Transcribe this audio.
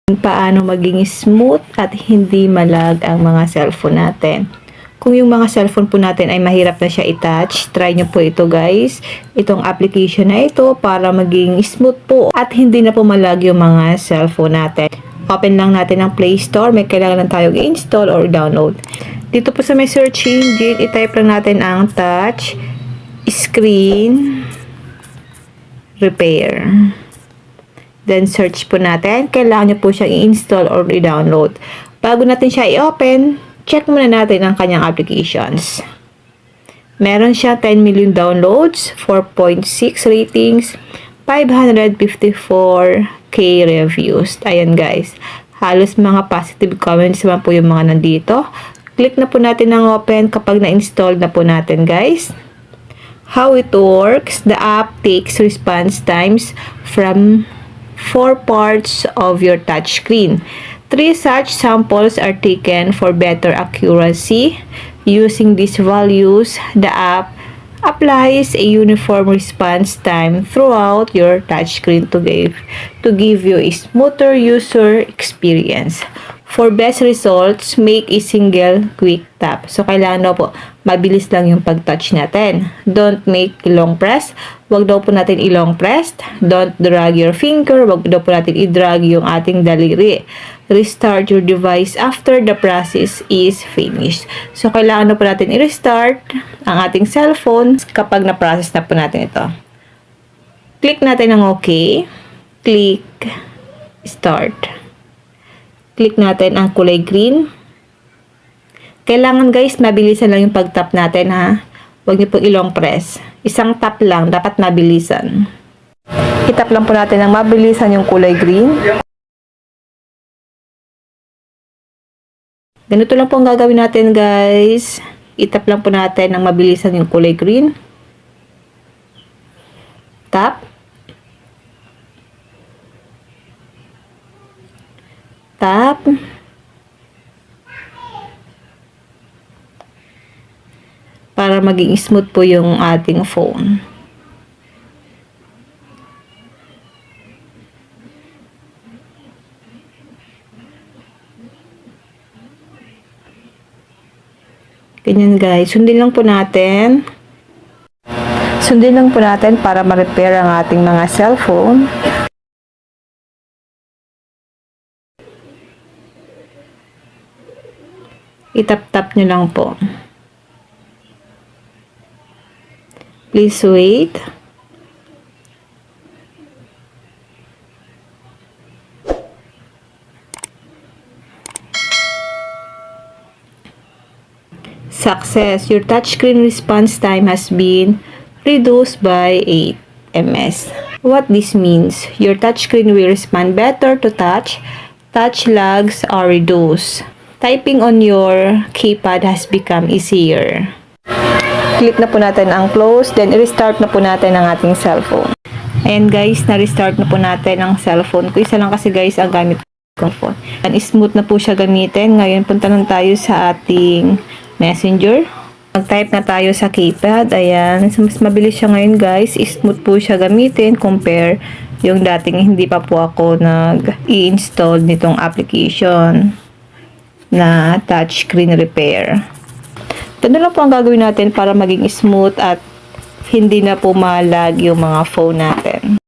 paano maging smooth at hindi malag ang mga cellphone natin. Kung yung mga cellphone po natin ay mahirap na siya i-touch, try nyo po ito guys. Itong application na ito para maging smooth po at hindi na po malag yung mga cellphone natin. Open lang natin ang Play Store. May kailangan lang tayong i-install or download. Dito po sa may search engine, i-type lang natin ang touch screen repair. Then, search po natin. Kailangan nyo po siyang i-install or i-download. Bago natin siya i-open, check muna natin ang kanyang applications. Meron siya 10 million downloads, 4.6 ratings, 554k reviews. Ayan guys. Halos mga positive comments naman po yung mga nandito. Click na po natin ang open kapag na-install na po natin guys. How it works, the app takes response times from 4 parts of your touchscreen. 3 such samples are taken for better accuracy. Using these values, the app applies a uniform response time throughout your touchscreen to give you a smoother user experience. For best results, make a single quick tap. So, kailangan daw po, mabilis lang yung pag-touch natin. Don't make long press. Huwag daw po natin i-long press. Don't drag your finger. Huwag daw po natin i-drag yung ating daliri. Restart your device after the process is finished. So, kailangan na po natin i-restart ang ating cellphone kapag na-process na po natin ito. Click natin ang OK. Click Start. Click natin ang kulay green. Kailangan guys, mabilisan lang yung pag-tap natin ha. Huwag niyo pong i-long press. Isang tap lang, dapat mabilisan. I-tap lang po natin ang mabilisan yung kulay green. Ganito lang po ang gagawin natin guys. I-tap lang po natin ang mabilisan yung kulay green. Tap. Tap. Para maging smooth po yung ating phone. Ganyan guys. Sundin lang po natin. Sundin lang po natin para ma-repair ang ating mga cellphone. Itap-tap nyo lang po. Please wait. Success! Your touchscreen response time has been reduced by 8 ms. What this means, your touchscreen will respond better to touch lags are reduced. Typing on your keypad has become easier. Click na po natin ang close, then restart na po natin ang ating cellphone. Ayan guys, na-restart na po natin ang cellphone ko. Isa lang kasi guys ang gamit kong phone. And smooth na po siya gamitin. Ngayon punta lang tayo sa ating messenger. Mag-type na tayo sa keypad. Ayan, mas mabilis siya ngayon guys. Smooth po siya gamitin compare yung dating hindi pa po ako nag-i-install nitong application na touchscreen repair. Ganun lang po ang gagawin natin para maging smooth at hindi na po malag yung mga phone natin.